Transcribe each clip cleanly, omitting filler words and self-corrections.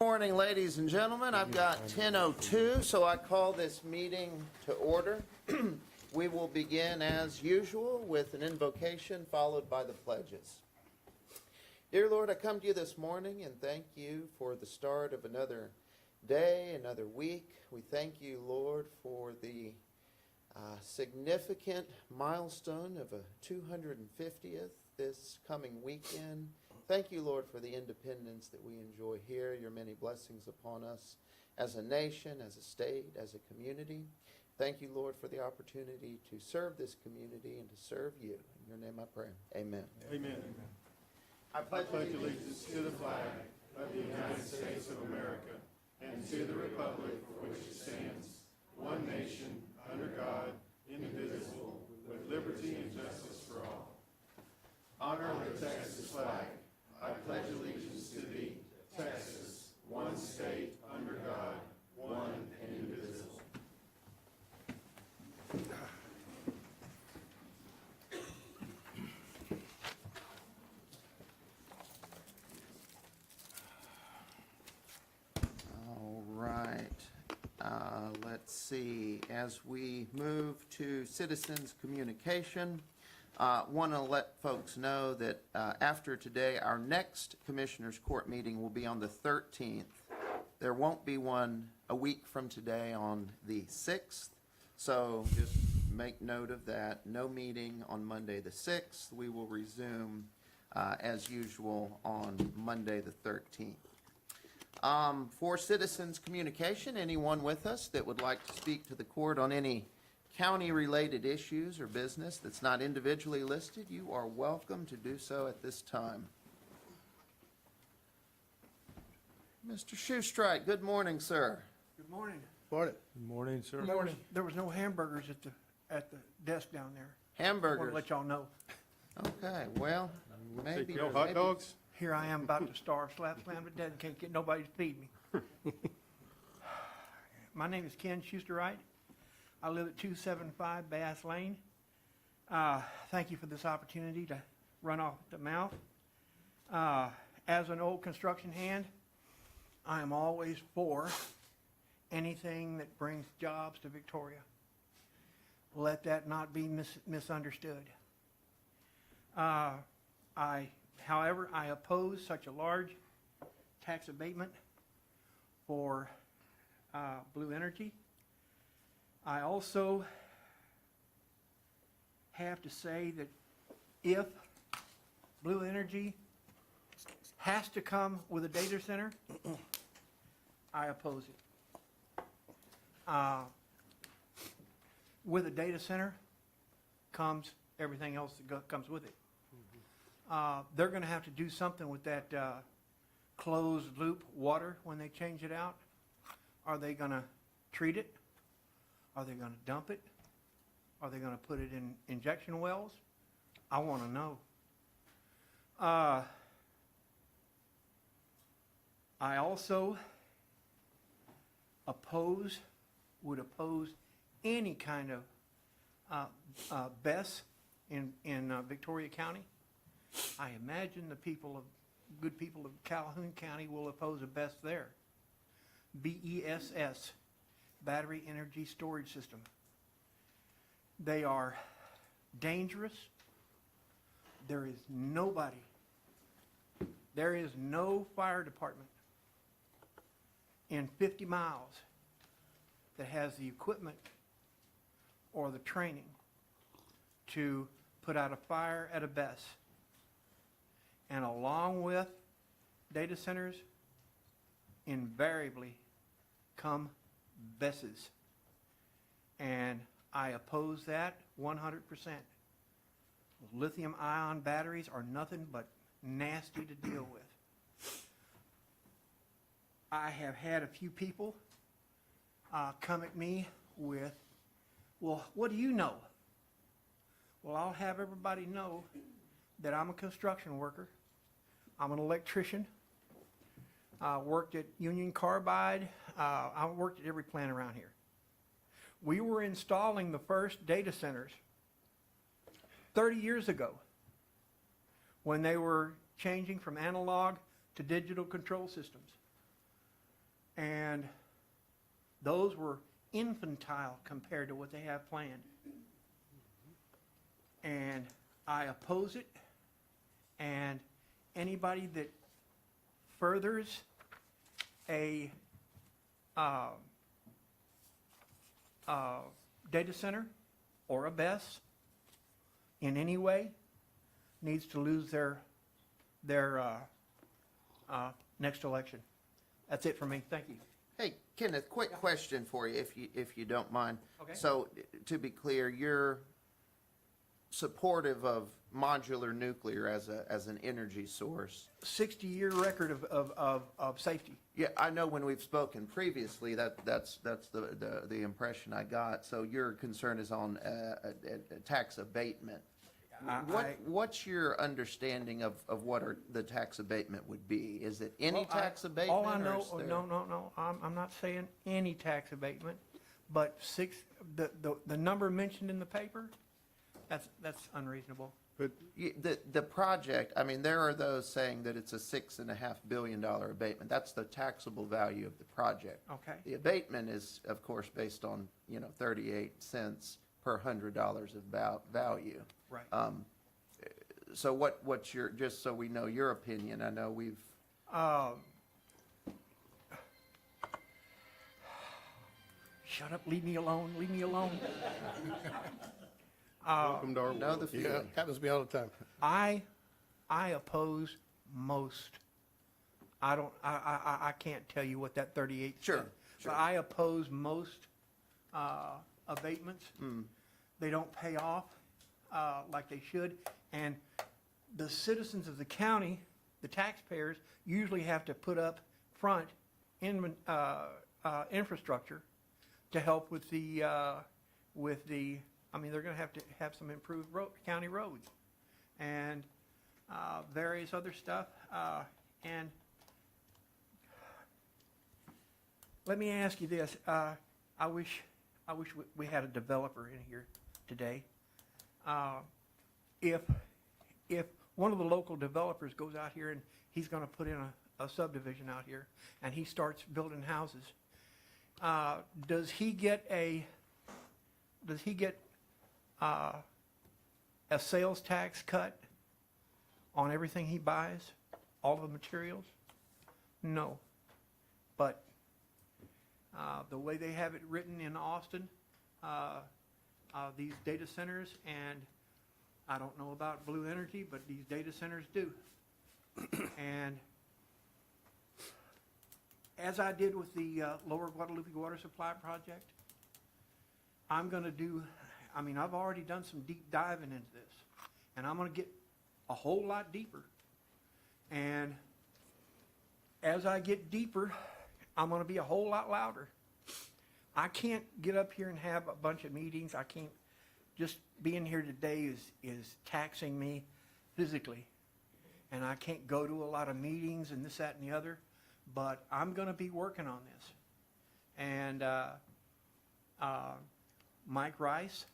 Morning, ladies and gentlemen. I've got 10:02, so I call this meeting to order. We will begin as usual with an invocation followed by the pledges. Dear Lord, I come to you this morning and thank you for the start of another day, another week. We thank you, Lord, for the significant milestone of a 250th this coming weekend. Thank you, Lord, for the independence that we enjoy here, your many blessings upon us as a nation, as a state, as a community. Thank you, Lord, for the opportunity to serve this community and to serve you. In your name I pray. Amen. Amen. I pledge Allegiance to the flag of the United States of America and to the republic for which it stands, one nation, under God, indivisible, with liberty and justice for all. Honor the Texas flag. I pledge allegiance to thee, Texas, one state, under God, one and indivisible. All right. Let's see. As we move to citizens communication, want to let folks know that after today, our next Commissioners Court meeting will be on the 13th. There won't be one a week from today on the 6th, so just make note of that. No meeting on Monday the 6th. We will resume as usual on Monday the 13th. For citizens communication, anyone with us that would like to speak to the court on any county-related issues or business that's not individually listed, you are welcome to do so at this time. Mr. Shoestrike, good morning, sir. Good morning. Morning. Good morning, sir. There was no hamburgers at the desk down there. I Hamburgers. want to let y'all know. Okay, well, maybe. Take hot dogs? Here I am about to starve, slap slam to death, and can't get nobody to feed me. My name is Ken Schusterwright. I live at 275 Bass Lane. Thank you for this opportunity to run off the mouth. As an old construction hand, I am always for anything that brings jobs to Victoria. Let that not be misunderstood. However, I oppose such a large tax abatement for Blue Energy. I also have to say that if Blue Energy has to come with a data center, I oppose it. With a data center comes everything else that comes with it. They're going to have to do something with that closed loop water when they change it out. Are they going to treat it? Are they going to dump it? Are they going to put it in injection wells? I want to know. I also would oppose any kind of BESS in Victoria County. I imagine good people of Calhoun County will oppose a BESS there. BESS, Battery Energy Storage System. They are dangerous. There is no fire department in 50 miles that has the equipment or the training to put out a fire at a BESS. And along with data centers, invariably come BESSes. And I oppose that 100%. Lithium-ion batteries are nothing but nasty to deal with. I have had a few people come at me with, well, what do you know? Well, I'll have everybody know that I'm a construction worker. I'm an electrician. I worked at Union Carbide. I worked at every plant around here. We were installing the first data centers 30 years ago when they were changing from analog to digital control systems. And those were infantile compared to what they have planned. And I oppose it, and anybody that furthers a data center or a BESS in any way needs to lose their next election. That's it for me. Thank you. Hey, Kenneth, quick question for you, if you don't mind. Okay. So, to be clear, you're supportive of modular nuclear as an energy source? 60-year record of safety. Yeah, I know when we've spoken previously, that's the impression I got. So your concern is on a tax abatement. What's your understanding of what the tax abatement would be? Is it any tax abatement? All I or know, is there- no, I'm not saying any tax abatement, but the number mentioned in the paper, that's unreasonable. The project, I mean, there are those saying that it's a $6.5 billion abatement. That's the taxable value of the project. Okay. The abatement is, of course, based on, 38 cents per $100 of value. Right. So what's your, just so we know your opinion, I know we've, Shut up, leave me alone, leave me alone. Welcome to our know the world. feeling. Yeah, happens to me all the time. I oppose most. I can't tell you what that 38 Sure, cents. sure. But I oppose most abatements. They don't pay off like they should. And the citizens of the county, the taxpayers, usually have to put up front infrastructure to help with the, I mean, they're gonna have to have some improved county roads and various other stuff. And let me ask you this, I wish we had a developer in here today. If one of the local developers goes out here and he's gonna put in a subdivision out here and he starts building houses, does he get a sales tax cut on everything he buys, all the materials? No. But the way they have it written in Austin, these data centers, and I don't know about Blue Energy, but these data centers do. And as I did with the Lower Guadalupe Water Supply Project, I'm going to do, I mean, I've already done some deep diving into this, and I'm going to get a whole lot deeper. And as I get deeper, I'm going to be a whole lot louder. I can't get up here and have a bunch of meetings. I can't, just being here today is taxing me physically. And I can't go to a lot of meetings and this, that, and the other, but I'm going to be working on this. And Mike Rice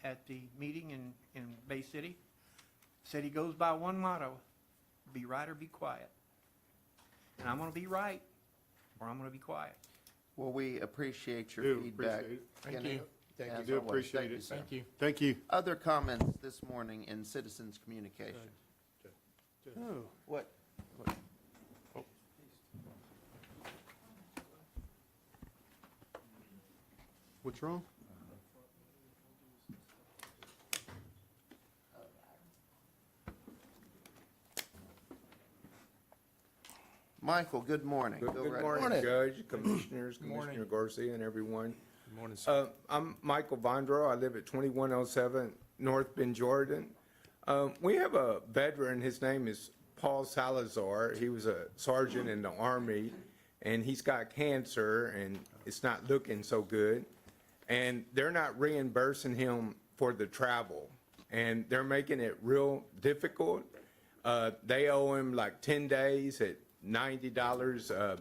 at the meeting in Bay City said he goes by one motto: be right or be quiet. And I'm going to be right, or I'm going to be quiet. well, we appreciate your Do feedback. appreciate it. Thank Kenneth, you. Thank as you. Do always. appreciate Thank you, it. sir. Thank you. Thank you. Other comments this morning in citizens' communication? Oh, What? What's wrong? Michael, good morning. Go Good right morning, Morning. Judge, Commissioners, Morning. Commissioner Garcia, and everyone. good morning, sir. I'm Michael Vondro. I live at 2107 North Bend, Jordan. We have a veteran. His name is Paul Salazar. He was a sergeant in the Army, and he's got cancer, and it's not looking so good. And they're not reimbursing him for the travel, and they're making it real difficult. They owe him like 10 days at $90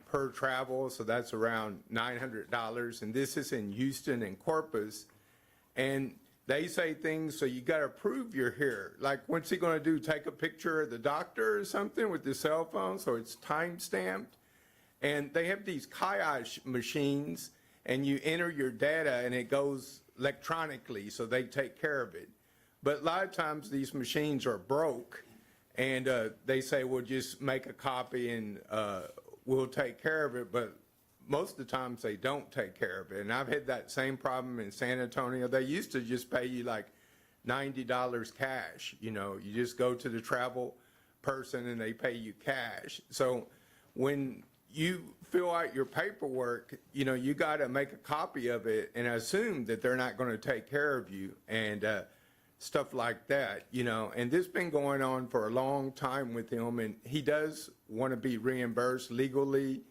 per travel, so that's around $900. And this is in Houston and Corpus. And they say things, so you got to prove you're here. Like, what's he going to do? Take a picture of the doctor or something with his cell phone so it's time stamped? And they have these Kiash machines, and you enter your data, and it goes electronically, so they take care of it. But a lot of times, these machines are broke, and they say, well, just make a copy, and we'll take care of it. But most of the times, they don't take care of it. And I've had that same problem in San Antonio. They used to just pay you like $90 cash. You know, you just go to the travel person and they pay you cash. So when you fill out your paperwork, you know, you got to make a copy of it and assume that they're not going to take care of you and stuff like that, you know. And this has been going on for a long time with him, and he does want to be reimbursed legally.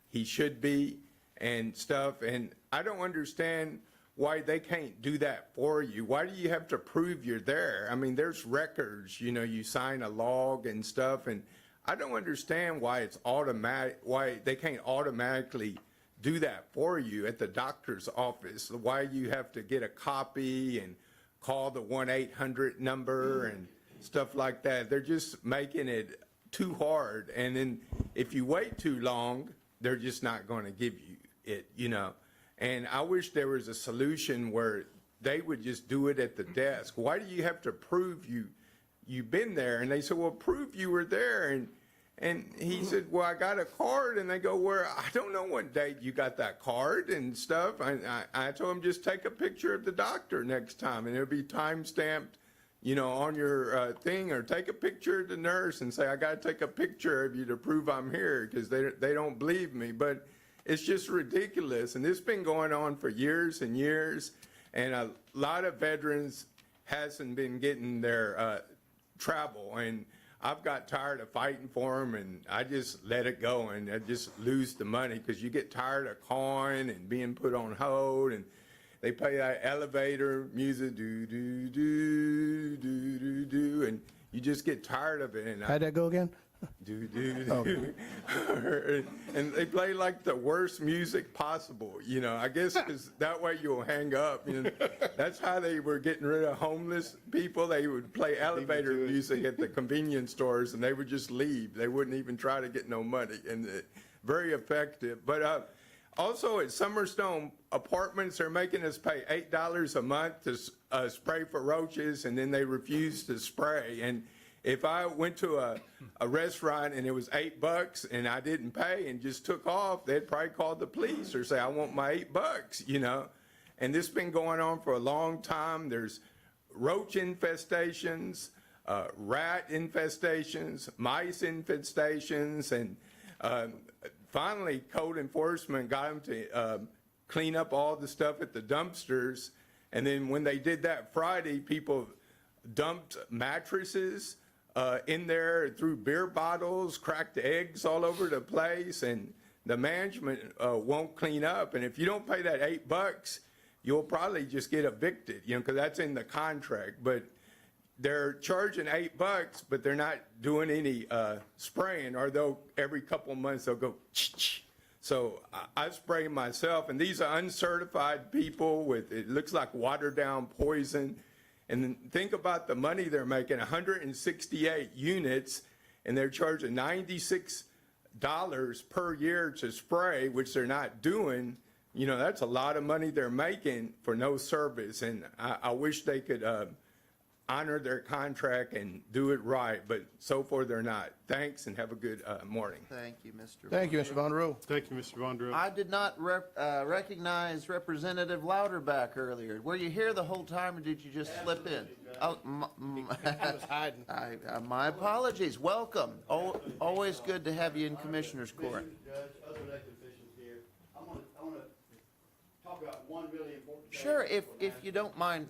He should be and stuff. And I don't understand why they can't do that for you. Why do you have to prove you're there? I mean, there's records, you know, you sign a log and stuff, and I don't understand why it's automatic, why they can't automatically do that for you at the doctor's office, why you have to get a copy and call the 1-800 number and stuff like that. They're just making it too hard, and then if you wait too long, they're just not going to give you it, you know. And I wish there was a solution where they would just do it at the desk. Why do you have to prove you've been there? And they said, well, prove you were there. And he said, well, I got a card. And they go, well, I don't know what date you got that card and stuff. I told him, just take a picture of the doctor next time, and it'll be time-stamped, you know, on your thing, or take a picture of the nurse and say, I got to take a picture of you to prove I'm here, because they don't believe me. But it's just ridiculous. And this has been going on for years and years. And a lot of veterans hasn't been getting their travel. And I've got tired of fighting for them, and I just let it go, and I just lose the money, because you get tired of calling and being put on hold, and they play that elevator music, do, do, do, do, do, do, and you just get tired of it. And How'd that go again? do, do, do. And they play like the worst music possible, you know, I guess, because that way you'll hang up. You know, that's how they were getting rid of homeless people. They would play elevator music at the convenience stores, and they would just leave. They wouldn't even try to get no money, and very effective. But also at Summerstone Apartments, they're making us pay $8 a month to spray for roaches, and then they refuse to spray. And if I went to a restaurant and it was $8 and I didn't pay and just took off, they'd probably call the police or say, I want my $8, you know. And this has been going on for a long time. There's roach infestations, rat infestations, mice infestations, and finally code enforcement got them to clean up all the stuff at the dumpsters. And then when they did that Friday, people dumped mattresses in there, threw beer bottles, cracked eggs all over the place, and the management won't clean up. And if you don't pay that $8, you'll probably just get evicted, you know, because that's in the contract. But they're charging $8, but they're not doing any spraying, or they'll every couple of months they'll go ch-ch. So I spray myself, and these are uncertified people with, it looks like watered down poison. And then think about the money they're making, 168 units, and they're charging $96 per year to spray, which they're not doing. You know, that's a lot of money they're making for no service. And I wish they could honor their contract and do it right, but so far they're not. Thanks, and have a good morning. Thank you, Mr. Thank you, Mr. Von Rowe. Thank you, Mr. Vondrell. I did not recognize Representative Louderback earlier. Were you here the whole time, or did you just slip in? Oh, I was hiding. my apologies. Welcome. Always good to have you in Commissioners Court. Judge, other elected officials here, I want to talk about one really important thing. Sure, if you don't mind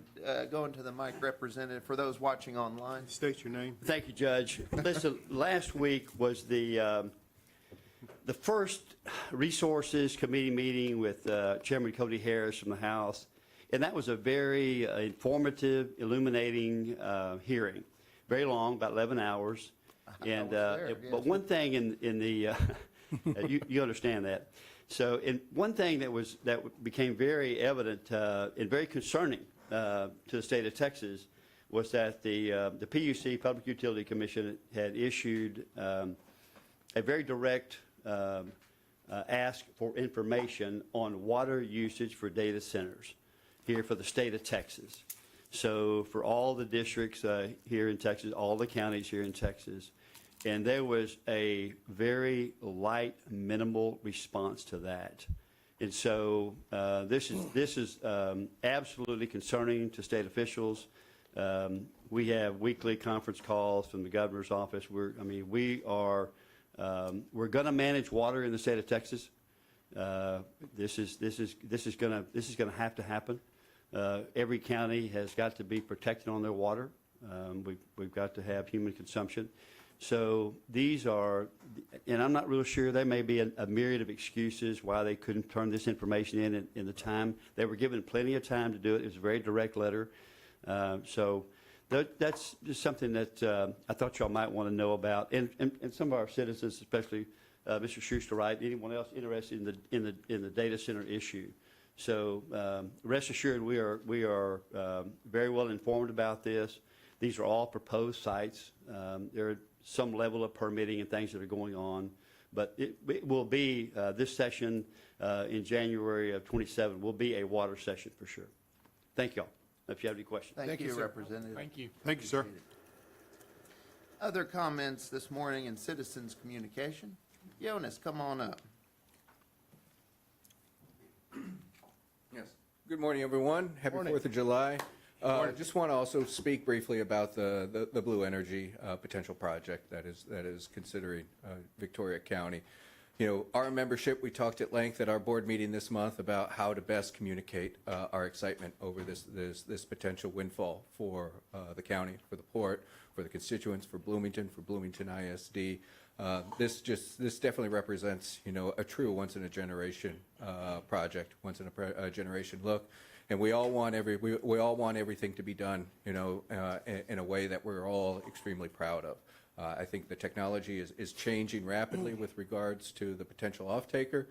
going to the mic, Representative, for those watching online. State your name. Thank you, Judge. Listen, last week was the first Resources Committee meeting with Chairman Cody Harris from the House, and that was a very informative, illuminating hearing. Very long, about 11 hours. And there, yes. but one thing in the you understand that. So, one thing that became very evident and very concerning to the state of Texas was that the PUC, Public Utility Commission, had issued a very direct ask for information on water usage for data centers here for the state of Texas. So for all the districts here in Texas, all the counties here in Texas, and there was a very light, minimal response to that. And so this is absolutely concerning to state officials. We have weekly conference calls from the governor's office. We're going to manage water in the state of Texas. This is going to have to happen. Every county has got to be protected on their water. We've got to have human consumption. So these are, and I'm not real sure, there may be a myriad of excuses why they couldn't turn this information in the time. They were given plenty of time to do it. It was a very direct letter. So that's just something that I thought y'all might want to know about. And some of our citizens, especially Mr. Schuster, right, anyone else interested in the data center issue. So rest assured, we are very well informed about this. These are all proposed sites. There are some level of permitting and things that are going on, but it will be this session in January of 27 will be a water session for sure. Thank y'all. If you have any questions. Thank you, sir. Representative. Thank you. Thank you, sir. Other comments this morning in citizens' communication? Jonas, come on up. Yes. Good morning, everyone. Happy Morning. 4th of July. Just want to also speak briefly about the Blue Energy potential project that is considering Victoria County. You know, our membership, we talked at length at our board meeting this month about how to best communicate our excitement over this potential windfall for the county, for the port, for the constituents, for Bloomington ISD. This definitely represents, you know, a true once-in-a-generation project, once-in-a-generation look. And we all want everything to be done, you know, in a way that we're all extremely proud of. I think the technology is changing rapidly with regards to the potential off-taker.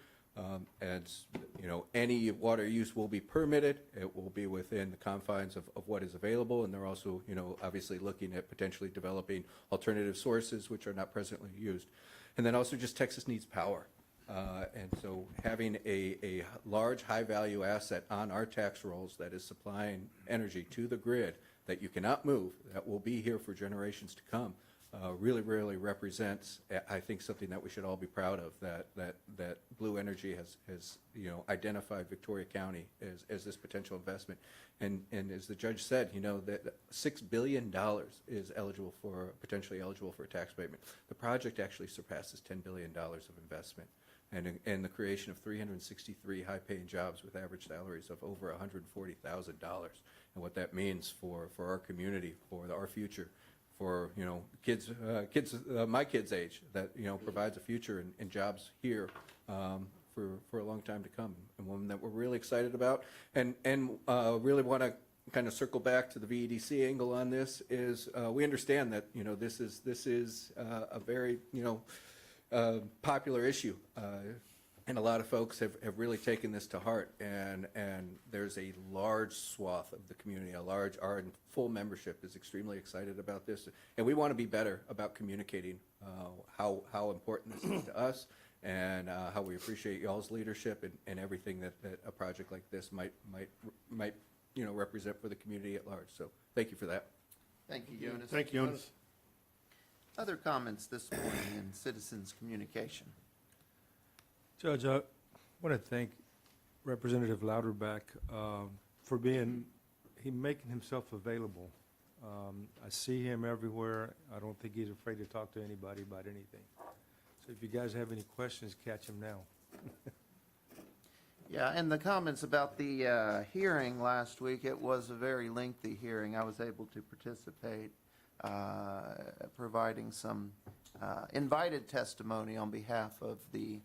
As you know, any water use will be permitted. It will be within the confines of what is available, and they're also, you know, obviously looking at potentially developing alternative sources which are not presently used. And then also just Texas needs power. And so having a large, high-value asset on our tax rolls that is supplying energy to the grid that you cannot move, that will be here for generations to come, really represents, I think, something that we should all be proud of, that Blue Energy has you know, identified Victoria County as this potential investment. And as the judge said, you know, that $6 billion is potentially eligible for a tax abatement. The project actually surpasses $10 billion of investment. And the creation of 363 high-paying jobs with average salaries of over $140,000, and what that means for our community, for our future, for, you know, kids my kids' age, that, you know, provides a future and jobs here for a long time to come, and one that we're really excited about, and really want to kind of circle back to the VEDC angle on this. Is we understand that, you know, this is a very, you know, popular issue, and a lot of folks have really taken this to heart, and there's a large swath of the community, our full membership is extremely excited about this, and we want to be better about communicating how important this is to us, and how we appreciate y'all's leadership and everything that a project like this might you know, represent for the community at large. So thank you for that. Thank you, Jonas. Thank you, Jonas. Other comments this morning in citizens' communication? Judge, I want to thank Representative Louderback for making himself available. I see him everywhere. I don't think he's afraid to talk to anybody about anything. So if you guys have any questions, catch him now. Yeah, and the comments about the hearing last week, it was a very lengthy hearing. I was able to participate, providing some invited testimony on behalf of the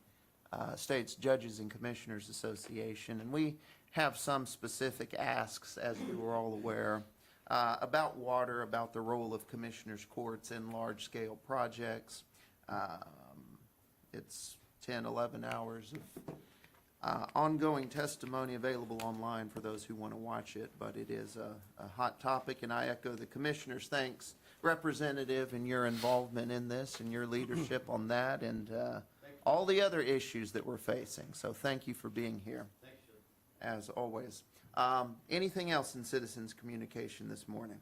State's Judges and Commissioners Association. And we have some specific asks, as you were all aware, about water, about the role of commissioners' courts in large-scale projects. It's 10, 11 hours of ongoing testimony available online for those who want to watch it, but it is a hot topic, and I echo the commissioner's thanks, Representative, and your involvement in this and your leadership on that, and all the other issues that we're facing. So thank you for being here. Thanks, as always. Anything else in citizens communication this morning?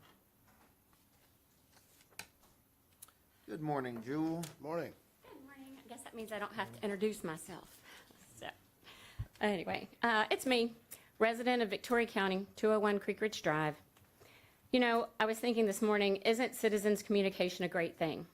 Good morning, Jewel. Morning. Good morning. I guess that means I don't have to introduce myself. So, anyway, it's me, resident of Victoria County, 201 Creek Ridge Drive. You know, I was thinking this morning, isn't citizens communication a great thing?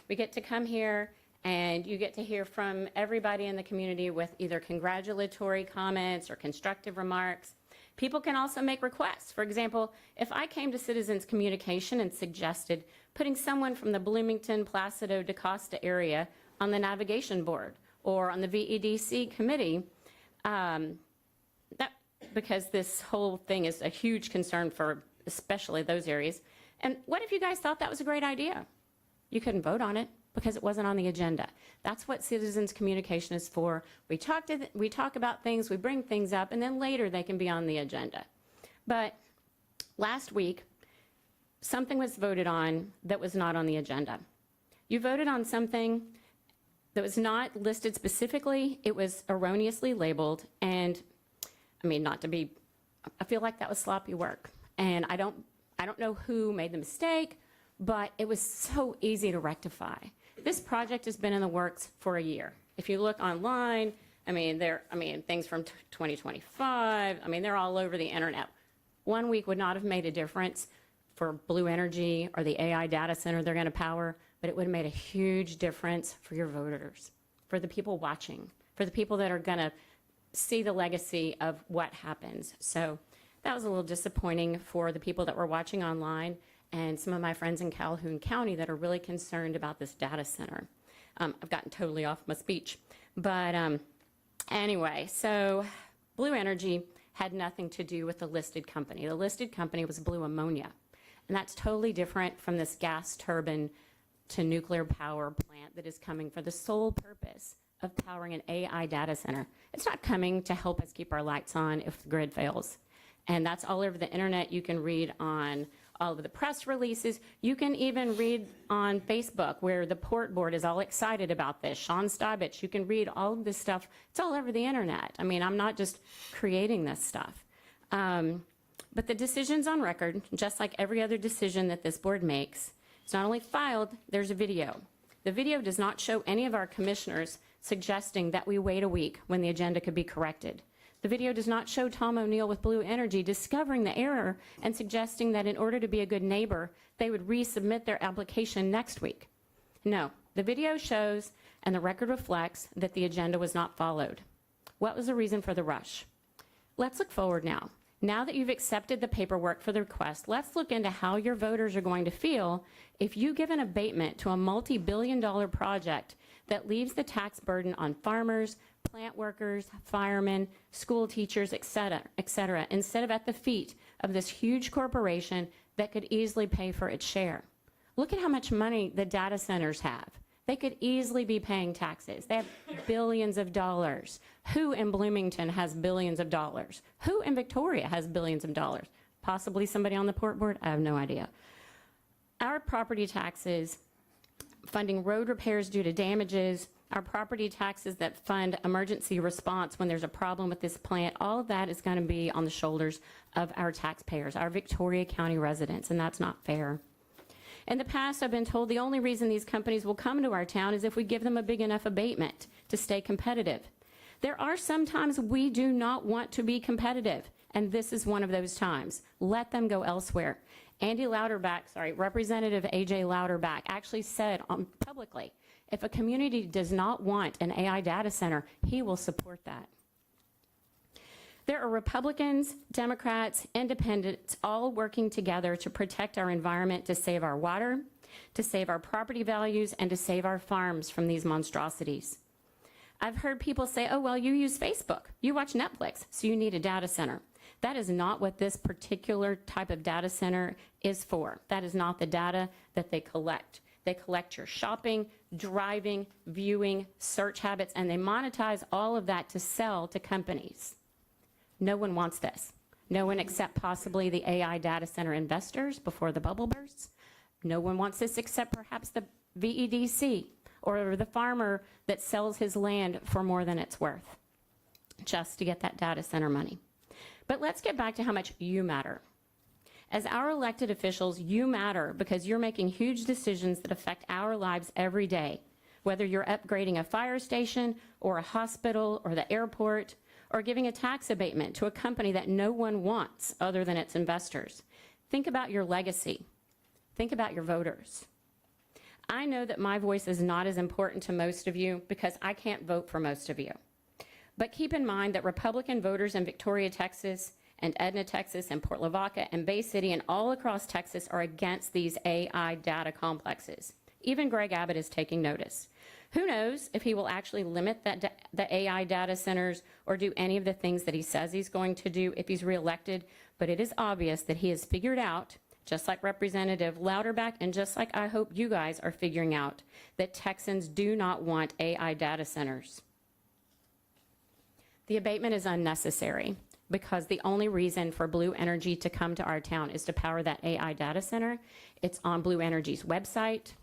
We get to come here and you get to hear from everybody in the community with either congratulatory comments or constructive remarks. People can also make requests. For example, if I came to citizens communication and suggested putting someone from the Bloomington, Placido, DaCosta area on the navigation board or on the VEDC committee, because this whole thing is a huge concern for especially those areas. And what if you guys thought that was a great idea? You couldn't vote on it because it wasn't on the agenda. That's what citizens communication is for. We talk about things, we bring things up, and then later they can be on the agenda. But last week, something was voted on that was not on the agenda. You voted on something that was not listed specifically. It was erroneously labeled, and I mean, I feel like that was sloppy work. And I don't know who made the mistake, but it was so easy to rectify. This project has been in the works for a year. If you look online, things from 2025, they're all over the internet. 1 week would not have made a difference for Blue Energy or the AI data center they're going to power, but it would have made a huge difference for your voters, for the people watching, for the people that are going to see the legacy of what happens. So that was a little disappointing for the people that were watching online and some of my friends in Calhoun County that are really concerned about this data center. I've gotten totally off my speech. But anyway, so Blue Energy had nothing to do with the listed company. The listed company was Blue Ammonia. And that's totally different from this gas turbine to nuclear power plant that is coming for the sole purpose of powering an AI data center. It's not coming to help us keep our lights on if the grid fails. And that's all over the internet. You can read on all of the press releases. You can even read on Facebook where the port board is all excited about this. Sean Stibich, you can read all of this stuff. It's all over the internet. I'm not just creating this stuff. But the decision's on record, just like every other decision that this board makes. It's not only filed, there's a video. The video does not show any of our commissioners suggesting that we wait a week when the agenda could be corrected. The video does not show Tom O'Neill with Blue Energy discovering the error and suggesting that in order to be a good neighbor, they would resubmit their application next week. No, the video shows and the record reflects that the agenda was not followed. What was the reason for the rush? Let's look forward now. Now that you've accepted the paperwork for the request, let's look into how your voters are going to feel if you give an abatement to a multi-billion-dollar project that leaves the tax burden on farmers, plant workers, firemen, school teachers, et cetera, instead of at the feet of this huge corporation that could easily pay for its share. Look at how much money the data centers have. They could easily be paying taxes. They have billions of dollars. Who in Bloomington has billions of dollars? Who in Victoria has billions of dollars? Possibly somebody on the port board? I have no idea. Our property taxes, funding road repairs due to damages, our property taxes that fund emergency response when there's a problem with this plant, all of that is going to be on the shoulders of our taxpayers, our Victoria County residents, and that's not fair. In the past, I've been told the only reason these companies will come to our town is if we give them a big enough abatement to stay competitive. There are some times we do not want to be competitive, and this is one of those times. Let them go elsewhere. Representative A.J. Louderback actually said publicly, if a community does not want an AI data center, he will support that. There are Republicans, Democrats, Independents, all working together to protect our environment, to save our water, to save our property values, and to save our farms from these monstrosities. I've heard people say, oh, well, you use Facebook, you watch Netflix, so you need a data center. That is not what this particular type of data center is for. That is not the data that they collect. They collect your shopping, driving, viewing, search habits, and they monetize all of that to sell to companies. No one wants this. No one except possibly the AI data center investors before the bubble bursts. No one wants this except perhaps the VEDC or the farmer that sells his land for more than it's worth just to get that data center money. But let's get back to how much you matter. As our elected officials, you matter because you're making huge decisions that affect our lives every day, whether you're upgrading a fire station or a hospital or the airport, or giving a tax abatement to a company that no one wants other than its investors. Think about your legacy. Think about your voters. I know that my voice is not as important to most of you because I can't vote for most of you. But keep in mind that Republican voters in Victoria, Texas, and Edna, Texas, and Port Lavaca, and Bay City, and all across Texas are against these AI data complexes. Even Greg Abbott is taking notice. Who knows if he will actually limit the AI data centers or do any of the things that he says he's going to do if he's reelected, but it is obvious that he has figured out, just like Representative Louderback, and just like I hope you guys are figuring out, that Texans do not want AI data centers. The abatement is unnecessary because the only reason for Blue Energy to come to our town is to power that AI data center. It's on Blue Energy's website.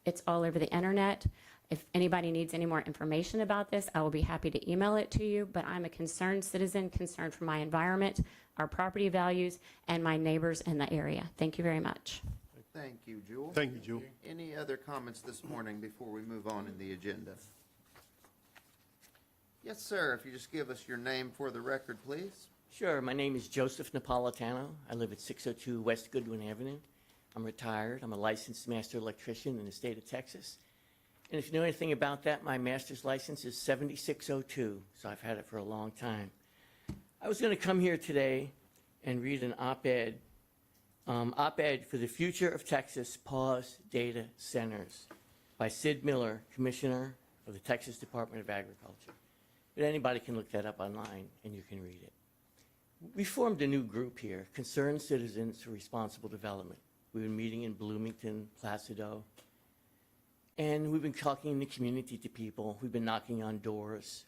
It's all over the internet. If anybody needs any more information about this, I will be happy to email it to you, but I'm a concerned citizen, concerned for my environment, our property values, and my neighbors in the area. Thank you very much. Thank you, Jewel. Thank you, Jewel. Any other comments this morning before we move on in the agenda? Yes, sir. If you just give us your name for the record, please. Sure. My name is Joseph Napolitano. I live at 602 West Goodwin Avenue. I'm retired. I'm a licensed master electrician in the state of Texas. And if you know anything about that, my master's license is 7602, so I've had it for a long time. I was going to come here today and read an op-ed for the Future of Texas Pause Data Centers by Sid Miller, Commissioner of the Texas Department of Agriculture. But anybody can look that up online and you can read it. We formed a new group here, Concerned Citizens for Responsible Development. We've been meeting in Bloomington, Placido, and we've been talking in the community to people. We've been knocking on doors.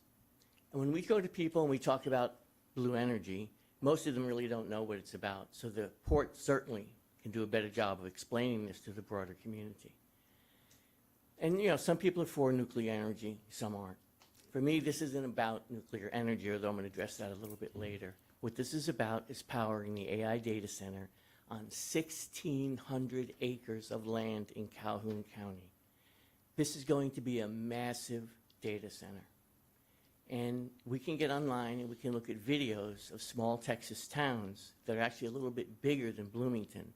And when we go to people and we talk about Blue Energy, most of them really don't know what it's about. So the port certainly can do a better job of explaining this to the broader community. And, you know, some people are for nuclear energy, some aren't. For me, this isn't about nuclear energy, although I'm going to address that a little bit later. What this is about is powering the AI data center on 1,600 acres of land in Calhoun County. This is going to be a massive data center. And we can get online and we can look at videos of small Texas towns that are actually a little bit bigger than Bloomington.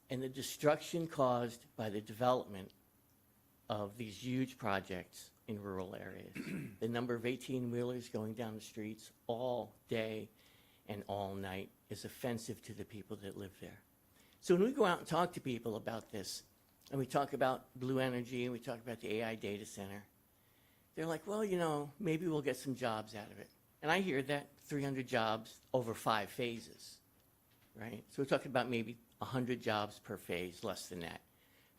And the destruction caused by the development of these huge projects in rural areas. The number of 18-wheelers going down the streets all day and all night is offensive to the people that live there. So when we go out and talk to people about this, and we talk about Blue Energy, and we talk about the AI data center, they're like, well, you know, maybe we'll get some jobs out of it. And I hear that, 300 jobs over 5 phases, right? So we're talking about maybe 100 jobs per phase, less than that,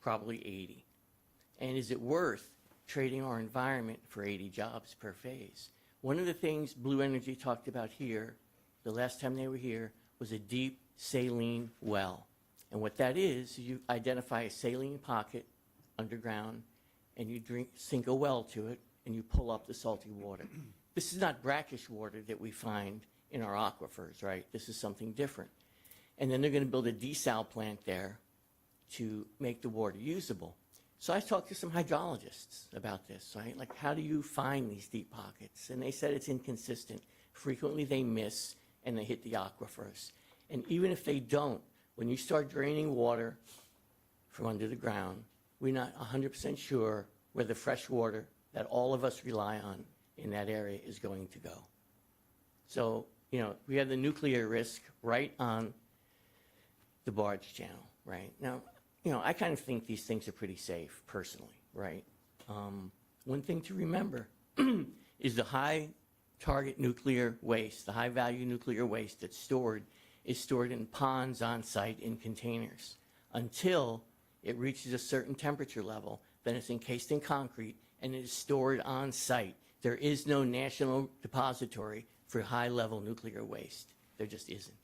probably 80. And is it worth trading our environment for 80 jobs per phase? One of the things Blue Energy talked about here, the last time they were here, was a deep saline well. And what that is, you identify a saline pocket underground, and you sink a well to it, and you pull up the salty water. This is not brackish water that we find in our aquifers, right? This is something different. And then they're going to build a desal plant there to make the water usable. So I talked to some hydrologists about this, right? Like, how do you find these deep pockets? And they said it's inconsistent. Frequently they miss and they hit the aquifers. And even if they don't, when you start draining water from under the ground, we're not 100% sure where the fresh water that all of us rely on in that area is going to go. So, you know, we have the nuclear risk right on the barge channel, right? Now, you know, I kind of think these things are pretty safe, personally, right? One thing to remember is the high target nuclear waste, the high value nuclear waste that's stored is stored in ponds on site in containers until it reaches a certain temperature level. Then it's encased in concrete and it is stored on site. There is no national depository for high level nuclear waste. There just isn't.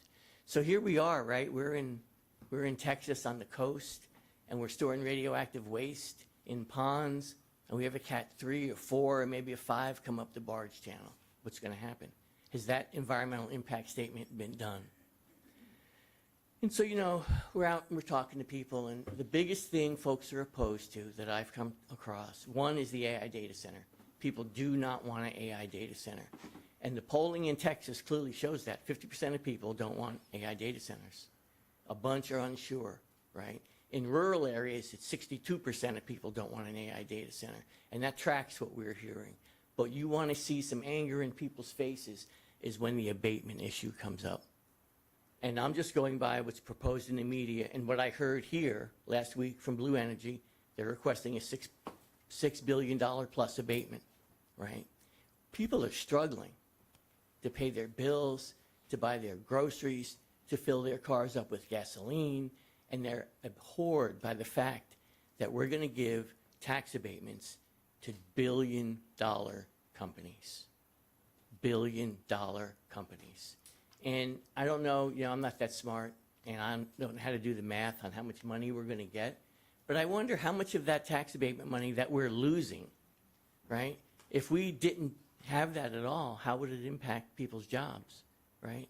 So here we are, right? We're in Texas on the coast, and we're storing radioactive waste in ponds and we have a Cat 3 or 4 or maybe a 5 come up the barge channel, what's going to happen? Has that environmental impact statement been done? And so, we're out and we're talking to people, and the biggest thing folks are opposed to that I've come across, one is the AI data center. People do not want an AI data center. And the polling in Texas clearly shows that. 50% of people don't want AI data centers. A bunch are unsure, right? In rural areas, it's 62% of people don't want an AI data center. And that tracks what we're hearing. But you want to see some anger in people's faces is when the abatement issue comes up. And I'm just going by what's proposed in the media and what I heard here last week from Blue Energy. They're requesting a $6 billion plus abatement, right? People are struggling to pay their bills, to buy their groceries, to fill their cars up with gasoline, and they're abhorred by the fact that we're going to give tax abatements to billion-dollar companies. Billion-dollar companies. And I don't know, I'm not that smart, and I don't know how to do the math on how much money we're going to get, but I wonder how much of that tax abatement money that we're losing, right? If we didn't have that at all, how would it impact people's jobs, right?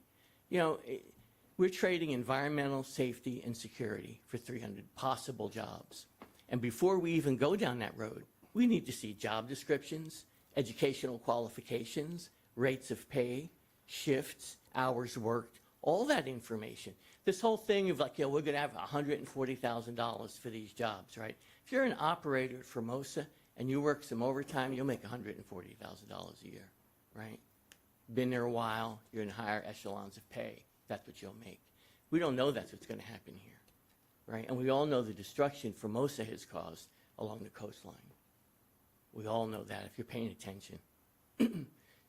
We're trading environmental safety and security for 300 possible jobs. And before we even go down that road, we need to see job descriptions, educational qualifications, rates of pay, shifts, hours worked, all that information. This whole thing of we're going to have $140,000 for these jobs, right? If you're an operator at Formosa and you work some overtime, you'll make $140,000 a year, right? Been there a while, you're in higher echelons of pay. That's what you'll make. We don't know that's what's going to happen here, right? And we all know the destruction Formosa has caused along the coastline. We all know that if you're paying attention.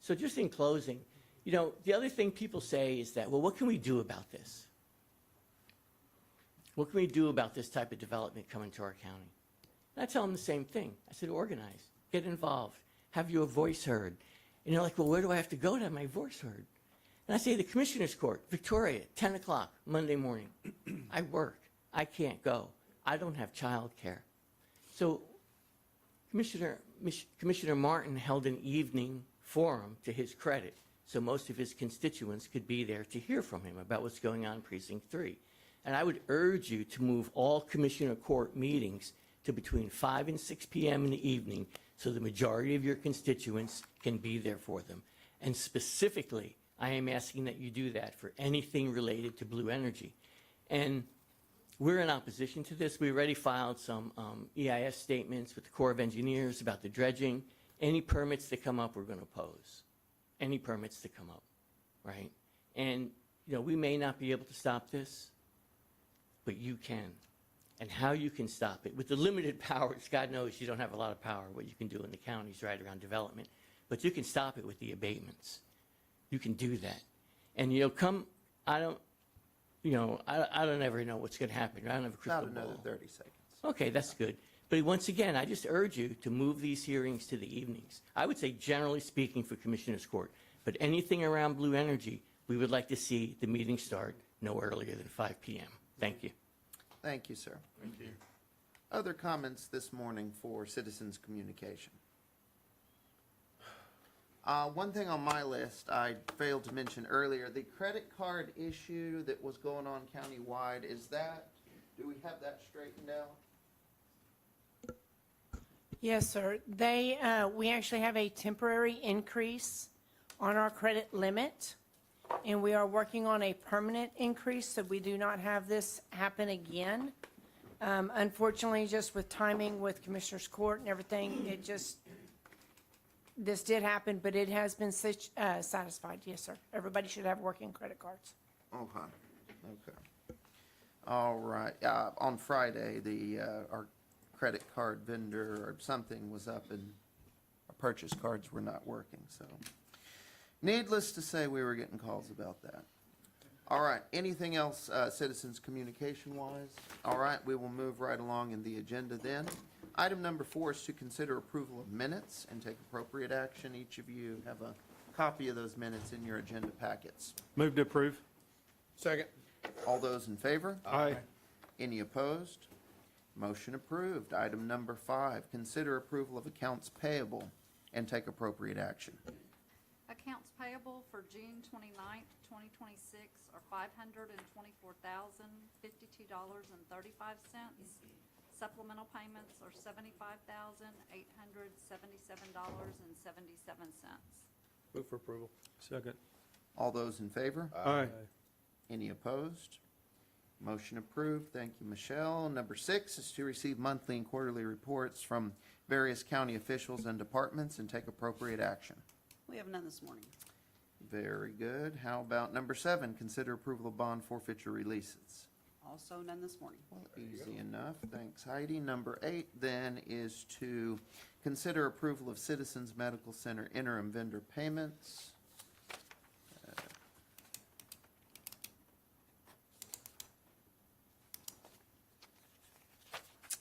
So just in closing, the other thing people say is that, well, what can we do about this? What can we do about this type of development coming to our county? And I tell them the same thing. I said, organize, get involved, have your voice heard. And they're like, well, where do I have to go to have my voice heard? And I say, the Commissioner's Court, Victoria, 10 o'clock, Monday morning. I work. I can't go. I don't have child care. So Commissioner Martin held an evening forum to his credit, so most of his constituents could be there to hear from him about what's going on in Precinct 3. And I would urge you to move all Commissioner Court meetings to between 5 and 6 p.m. in the evening so the majority of your constituents can be there for them. And specifically, I am asking that you do that for anything related to Blue Energy. And we're in opposition to this. We already filed some EIS statements with the Corps of Engineers about the dredging. Any permits that come up, we're going to oppose. Any permits that come up, right? And, we may not be able to stop this, but you can. And how you can stop it, with the limited powers, God knows you don't have a lot of power, what you can do in the counties right around development, but you can stop it with the abatements. You can do that. And, I don't ever know what's going to happen. I don't have a crystal About ball. another 30 seconds. Okay, that's good. But once again, I just urge you to move these hearings to the evenings. I would say generally speaking for Commissioner's Court, but anything around Blue Energy, we would like to see the meeting start no earlier than 5 p.m. Thank you. Thank you, sir. Thank you. Other comments this morning for citizens' communication? One thing on my list I failed to mention earlier, the credit card issue that was going on countywide, do we have that straightened out? Yes, sir. We actually have a temporary increase on our credit limit, and we are working on a permanent increase so we do not have this happen again. Unfortunately, just with timing with Commissioner's Court and everything, this did happen, but it has been satisfied. Yes, sir. Everybody should have working credit cards. Okay. All right. On Friday, our credit card vendor or something was up and our purchase cards were not working, so needless to say, we were getting calls about that. All right, anything else citizens communication wise? All right, we will move right along in the agenda then. Item number 4 is to consider approval of minutes and take appropriate action. Each of you have a copy of those minutes in your agenda packets. Move to approve. Second. All those in favor? Aye. Any opposed? Motion approved. Item number 5, consider approval of accounts payable and take appropriate action. Accounts payable for June 29th, 2026 are $524,052.35. Supplemental payments are $75,877.77. Move for approval. Second. All those in favor? Aye. Any opposed? Motion approved. Thank you, Michelle. Number 6 is to receive monthly and quarterly reports from various county officials and departments and take appropriate action. We have none this morning. Very good. How about number 7, consider approval of bond forfeiture releases? Also none this morning. Well, easy enough. Thanks, Heidi. Number 8 then is to consider approval of Citizens Medical Center interim vendor payments.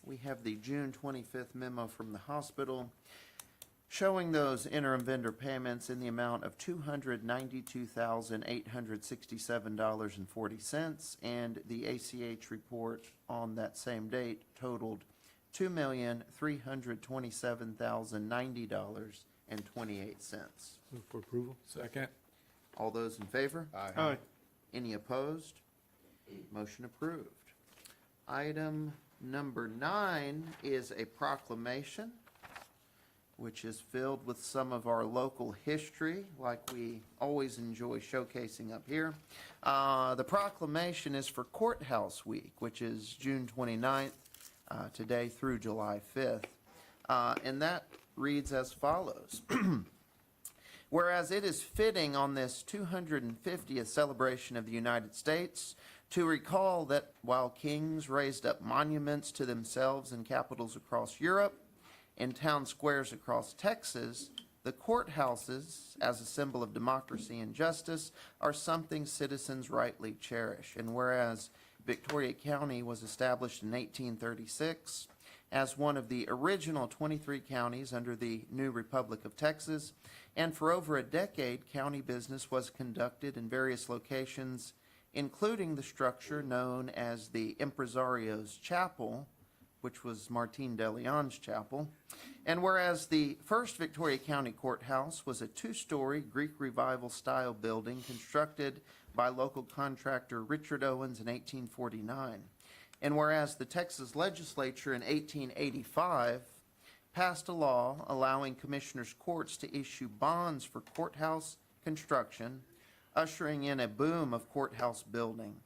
We have the June 25th memo from the hospital showing those interim vendor payments in the amount of $292,867.40, and the ACH report on that same date totaled $2,327,090.28. Move for approval. Second. All those in favor? Aye. Any opposed? Motion approved. Item number 9 is a proclamation, which is filled with some of our local history, like we always enjoy showcasing up here. The proclamation is for Courthouse Week, which is June 29th, today through July 5th. And that reads as follows. Whereas it is fitting on this 250th celebration of the United States to recall that while kings raised up monuments to themselves in capitals across Europe, in town squares across Texas, the courthouses, as a symbol of democracy and justice, are something citizens rightly cherish. And whereas Victoria County was established in 1836 as one of the original 23 counties under the new Republic of Texas, and for over a decade, county business was conducted in various locations, including the structure known as the Impresario's Chapel, which was Martin de Leon's chapel. And whereas the first Victoria County Courthouse was a 2-story Greek Revival style building constructed by local contractor Richard Owens in 1849. And whereas the Texas legislature in 1885 passed a law allowing commissioners' courts to issue bonds for courthouse construction, ushering in a boom of courthouse building.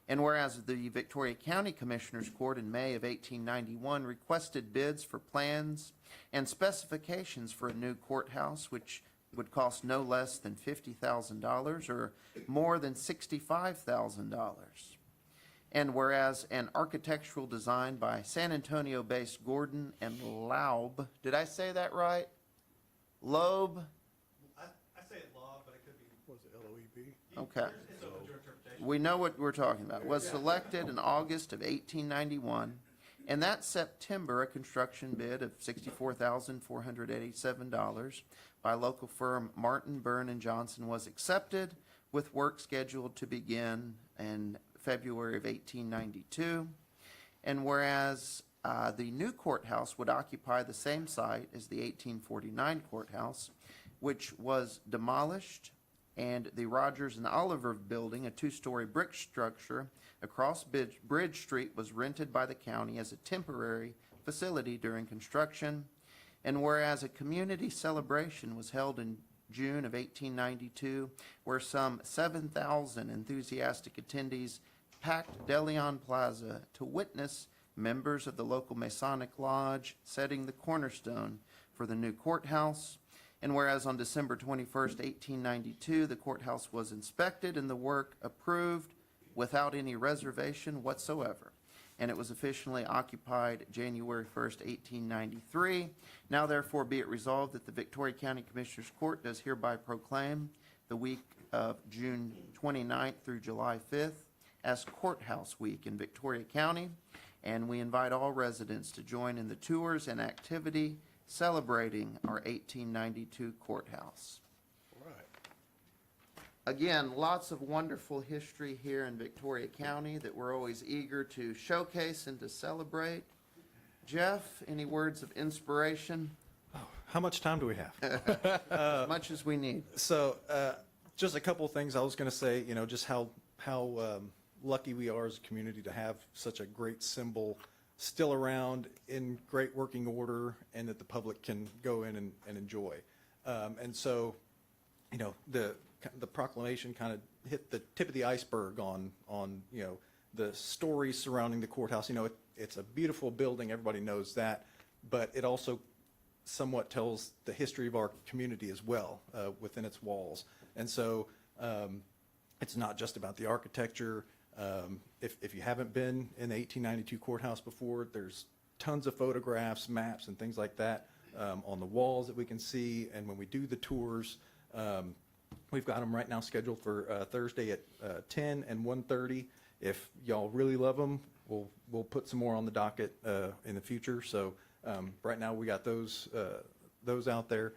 And whereas the Victoria County Commissioners Court in May of 1891 requested bids for plans and specifications for a new courthouse, which would cost no less than $50,000 or more than $65,000. And whereas an architectural design by San Antonio-based Gordon and Laub, did I say that right? Loeb? I say it law, but it could be. Was it LOEB? Okay. We know what we're talking about. Was selected in August of 1891, and that September, a construction bid of $64,487 by local firm Martin, Byrne, and Johnson was accepted, with work scheduled to begin in February of 1892. And whereas the new courthouse would occupy the same site as the 1849 courthouse, which was demolished, and the Rogers and Oliver building, a 2-story brick structure across Bridge Street, was rented by the county as a temporary facility during construction. And whereas a community celebration was held in June of 1892, where some 7,000 enthusiastic attendees packed De Leon Plaza to witness members of the local Masonic Lodge setting the cornerstone for the new courthouse. And whereas on December 21st, 1892, the courthouse was inspected and the work approved without any reservation whatsoever, and it was officially occupied January 1st, 1893. Now therefore be it resolved that the Victoria County Commissioners Court does hereby proclaim the week of June 29th through July 5th as Courthouse Week in Victoria County, and we invite all residents to join in the tours and activity celebrating our 1892 courthouse. Right. Again, lots of wonderful history here in Victoria County that we're always eager to showcase and to celebrate. Jeff, any words of inspiration? How much time do we have? As much as we need. So, just a couple of things I was going to say, just how lucky we are as a community to have such a great symbol still around in great working order and that the public can go in and enjoy. And so, the proclamation kind of hit the tip of the iceberg on the stories surrounding the courthouse. It's a beautiful building, everybody knows that, but it also somewhat tells the history of our community as well within its walls. And so it's not just about the architecture. If you haven't been in the 1892 courthouse before, there's tons of photographs, maps, and things like that on the walls that we can see. And when we do the tours, we've got them right now scheduled for Thursday at 10 and 1:30. If y'all really love them, we'll put some more on the docket in the future. So right now we got those out there.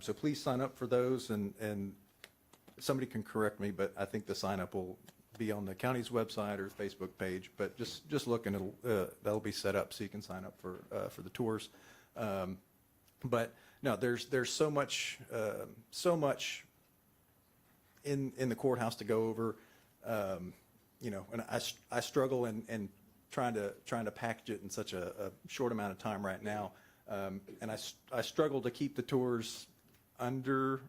So please sign up for those, and somebody can correct me, but I think the sign up will be on the county's website or Facebook page. But just look, and that'll be set up so you can sign up for the tours. But no, there's so much in the courthouse to go over. And I struggle in trying to package it in such a short amount of time right now. And I struggle to keep the tours under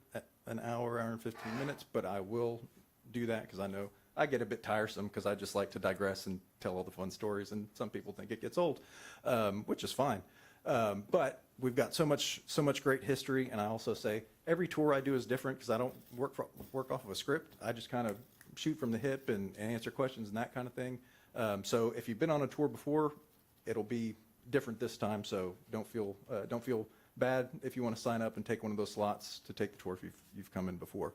an hour and 15 minutes, but I will do that because I know I get a bit tiresome because I just like to digress and tell all the fun stories, and some people think it gets old, which is fine. But we've got so much great history, and I also say every tour I do is different because I don't work off of a script. I just kind of shoot from the hip and answer questions and that kind of thing. So if you've been on a tour before, it'll be different this time. So don't feel bad if you want to sign up and take one of those slots to take the tour if you've come in before.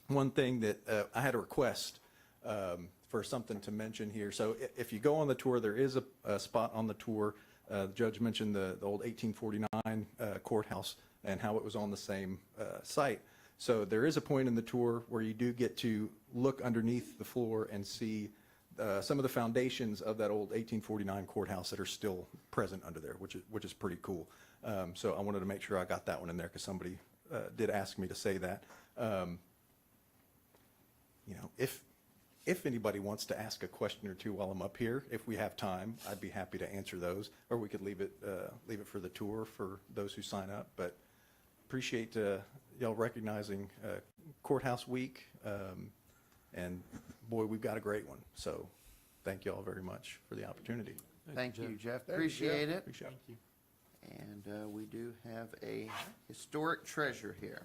One thing that I had a request for something to mention here. So if you go on the tour, there is a spot on the tour. The judge mentioned the old 1849 courthouse and how it was on the same site. So there is a point in the tour where you do get to look underneath the floor and see some of the foundations of that old 1849 courthouse that are still present under there, which is pretty cool. So I wanted to make sure I got that one in there because somebody did ask me to say that. If anybody wants to ask a question or two while I'm up here, if we have time, I'd be happy to answer those, or we could leave it for the tour for those who sign up. But appreciate y'all recognizing Courthouse Week, and boy, we've got a great one. So thank y'all very much for the opportunity. Thank you, Jeff. Appreciate it. Appreciate it. And we do have a historic treasure here.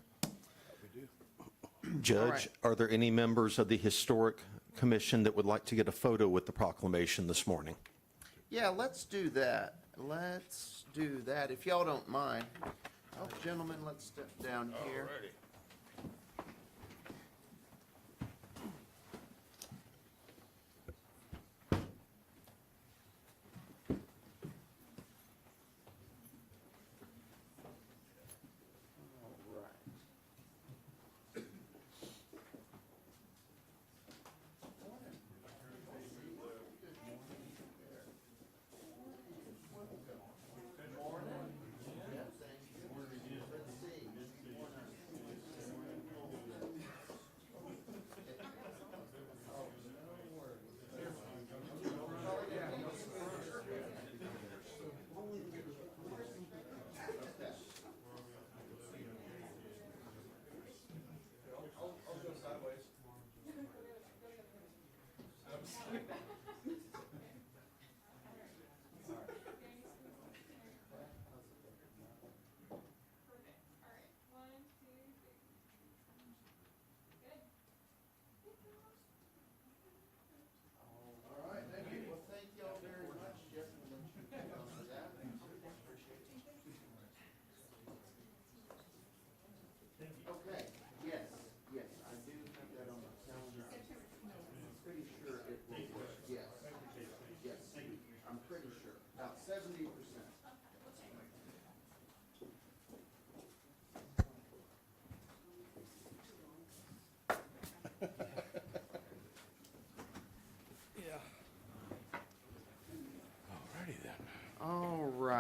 Judge, right. are there any members of the Historic Commission that would like to get a photo with the proclamation this morning? Yeah, let's do that. Let's do that, if y'all don't mind. Oh, gentlemen, let's step down here.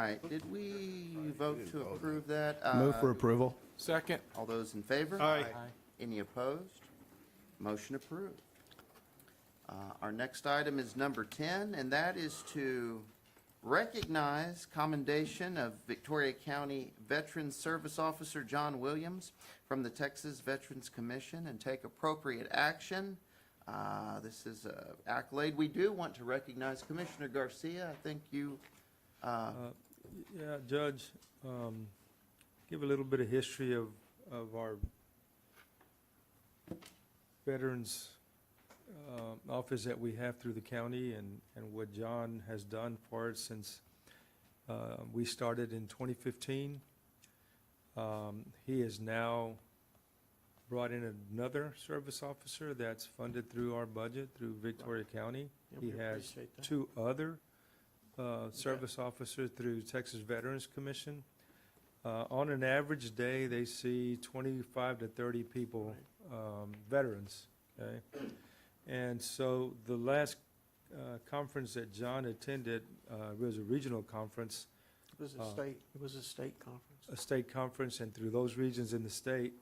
right, did we vote to approve that? Move for approval. Second. All those in favor? Aye. Any opposed? Motion approved. Our next item is number 10, and that is to recognize commendation of Victoria County Veterans Service Officer John Williams from the Texas Veterans Commission and take appropriate action. This is an accolade. We do want to recognize Commissioner Garcia. I think you, Yeah, Judge, give a little bit of history of our veterans office that we have through the county and what John has done for it since we started in 2015. He has now brought in another service officer that's funded through our budget, through Victoria County. Yeah, He we has appreciate that. 2 other service officers through Texas Veterans Commission. On an average day, they see 25 to 30 people, veterans, okay? And so the last conference that John attended was a regional conference, It was a state conference. a state conference, and through those regions in the state,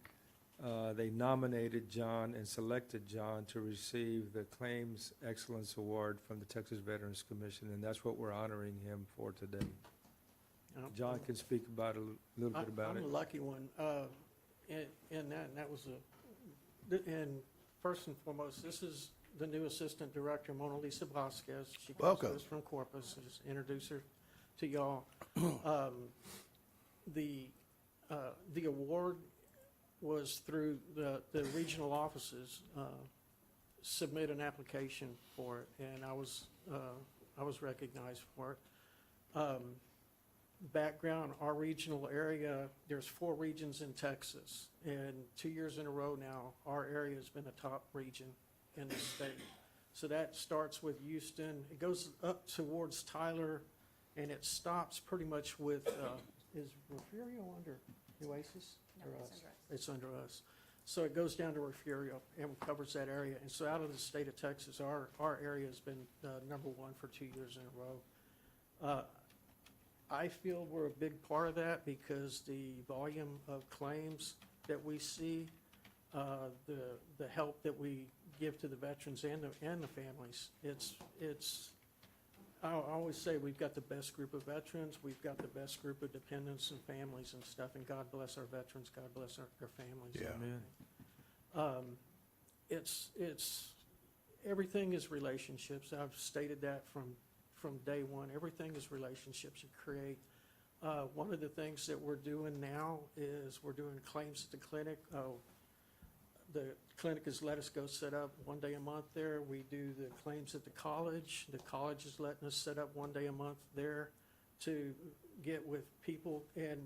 they nominated John and selected John to receive the Claims Excellence Award from the Texas Veterans Commission, and that's what we're honoring him for today. John can speak about a little bit about it. I'm a lucky one, and that was and first and foremost, this is the new Assistant Director, Mona Lisa Vasquez. She comes to Welcome. us from Corpus. Just introduce her to y'all. The award was through the regional offices submit an application for it, and I was recognized for it. Background, our regional area, there's 4 regions in Texas, and 2 years in a row now, our area has been a top region in the state. So that starts with Houston, it goes up towards Tyler, and it stops pretty much with, is Refugio under Nueces? No, Or it's us? under us. It's under us. So it goes down to Refugio and covers that area. And so out of the state of Texas, our area has been number 1 for 2 years in a row. I feel we're a big part of that because the volume of claims that we see, the help that we give to the veterans and the families, I always say we've got the best group of veterans, we've got the best group of dependents and families and stuff, and God bless our veterans, God bless their families. Yeah. Amen. It's everything is relationships. I've stated that from day one. Everything is relationships you create. One of the things that we're doing now is we're doing claims at the clinic. The clinic has let us go set up 1 day a month there. We do the claims at the college. The college is letting us set up 1 day a month there to get with people. And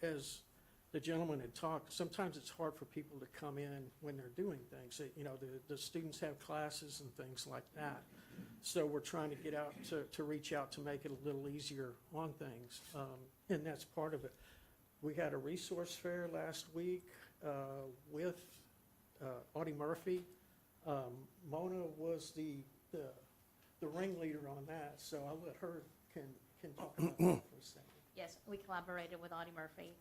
as the gentleman had talked, sometimes it's hard for people to come in when they're doing things. You know, the students have classes and things like that. So we're trying to get out to reach out to make it a little easier on things. And that's part of it. We had a resource fair last week with Audie Murphy. Mona was the ringleader on that, so I'll let her can talk about that for a second. Yes, we collaborated with Audie Murphy.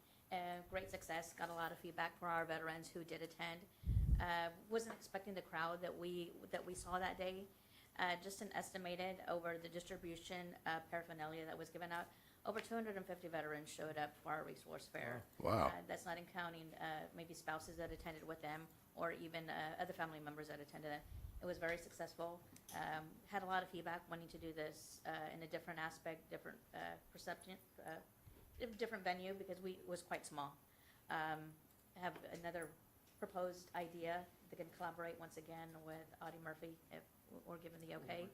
Great success, got a lot of feedback from our veterans who did attend. Wasn't expecting the crowd that we saw that day. Just an estimated over the distribution paraphernalia that was given out, over 250 veterans showed up for our resource fair. Wow. That's not in counting maybe spouses that attended with them or even other family members that attended it. It was very successful. Had a lot of feedback wanting to do this in a different aspect, different perception, different venue because it was quite small. Have another proposed idea that can collaborate once again with Audie Murphy if we're given the okay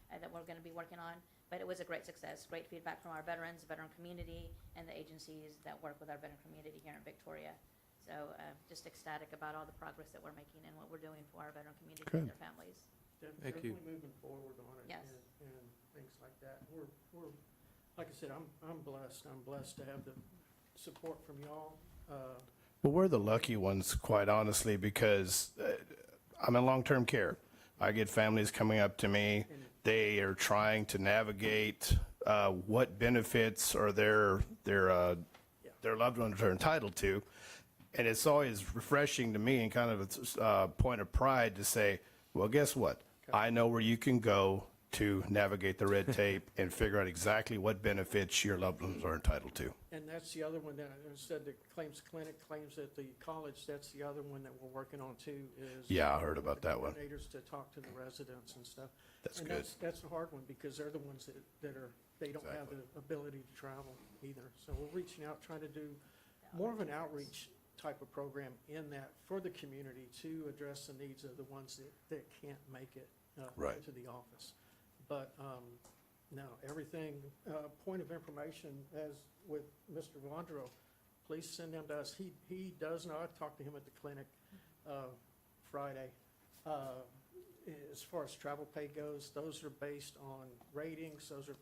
that we're going to be working on. But it was a great success, great feedback from our veterans, veteran community, and the agencies that work with our veteran community here in Victoria. So just ecstatic about all the progress that we're making and what we're doing for our veteran community and their families. Thank you. Definitely moving forward on it. Yes. And things like that. We're like I said, I'm blessed. I'm blessed to have the support from y'all. Well, we're the lucky ones, quite honestly, because I'm in long-term care. I get families coming up to me. They are trying to navigate what benefits or their loved ones are entitled to. And it's always refreshing to me and kind of a point of pride to say, well, guess what? I know where you can go to navigate the red tape and figure out exactly what benefits your loved ones are entitled to. And that's the other one that I said, the claims clinic, claims at the college, that's the other one that we're working on too, is. Yeah, I heard about that one. Coordinators to talk to the residents and stuff. That's And good. that's the hard one, because they're the ones that are, they don't have the ability to travel either. So we're reaching out, trying to do more of an outreach type of program in that, for the community, to address the needs of the ones that can't make it Right. into the office. But, no, everything, point of information, as with Mr. Vondro, please send them to us. He does know, I talked to him at the clinic Friday. As far as travel pay goes, those are based on ratings, those are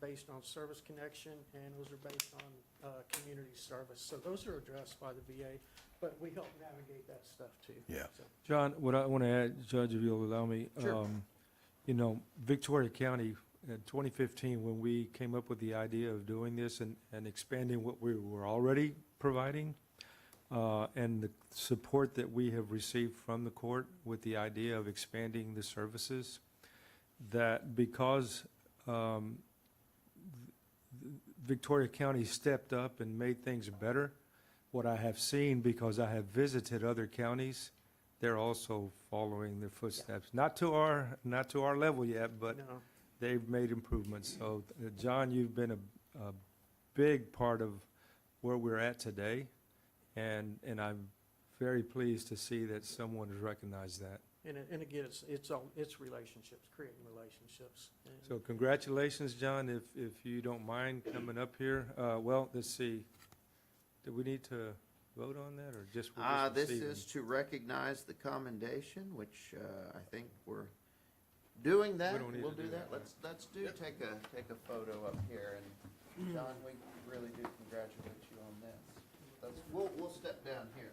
based on service connection, and those are based on community service. So those are addressed by the VA, but we help navigate that stuff too. Yeah. So, John, what I want to add, Judge, if you'll allow me. Sure. You know, Victoria County, in 2015, when we came up with the idea of doing this and expanding what we were already providing, and the support that we have received from the court with the idea of expanding the services, that because Victoria County stepped up and made things better, what I have seen, because I have visited other counties, they're also following their footsteps. Not to our level yet, but no, they've made improvements. So, John, you've been a big part of where we're at today, and I'm very pleased to see that someone has recognized that. and again, it's relationships, creating relationships. And So congratulations, John, if you don't mind coming up here. Well, let's see, do we need to vote on that, or just? we're just This receiving? is to recognize the commendation, which I think we're doing that. We don't need We'll to do do that. that. Let's take a photo up here, and John, we really do congratulate you on this. We'll step down here.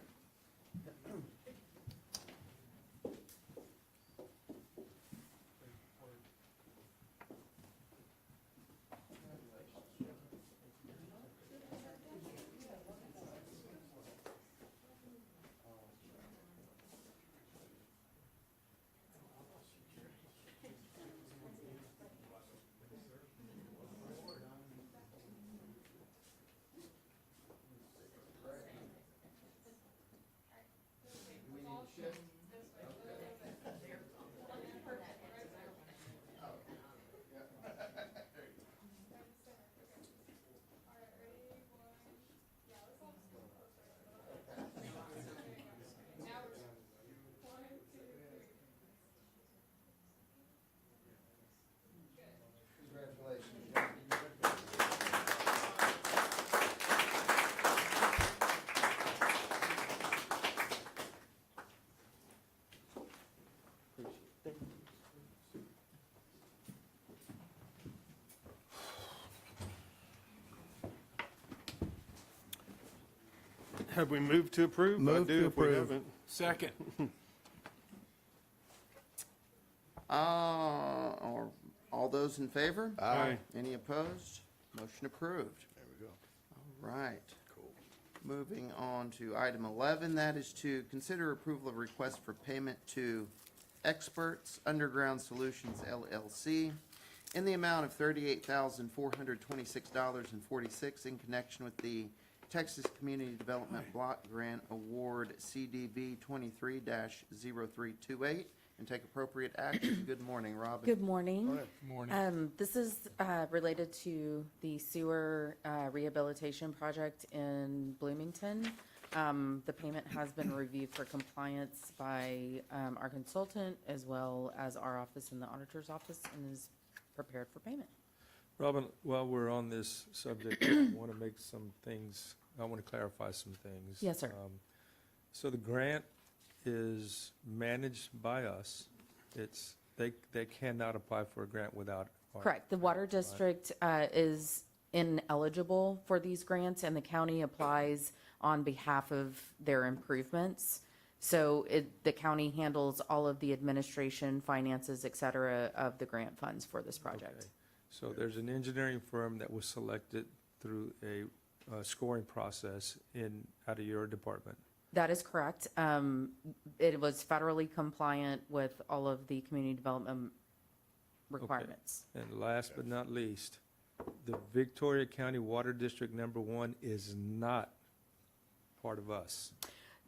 Have we moved to approve? Move I do to if we approve. haven't. Second. Or all those in favor? Aye. Any opposed? Motion approved. There we go. All right. Cool. Moving on to item 11, that is to consider approval of request for payment to Experts Underground Solutions LLC in the amount of $38,426.46 in connection with the Texas Community Development Block Grant Award CDB 23-0328, and take appropriate action. Good morning, Robin. Good morning. Morning. This is related to the sewer rehabilitation project in Bloomington. The payment has been reviewed for compliance by our consultant as well as our office and the auditor's office, and is prepared for payment. Robin, while we're on this subject, I want to I want to clarify some things. Yes, sir. So the grant is managed by us. They cannot apply for a grant without our. Correct. The water district is ineligible for these grants, and the county applies on behalf of their improvements. So the county handles all of the administration, finances, et cetera, of the grant funds for this project. Okay. So there's an engineering firm that was selected through a scoring process out of your department. That is correct. It was federally compliant with all of the community development requirements. And last but not least, the Victoria County Water District Number 1 is not part of us.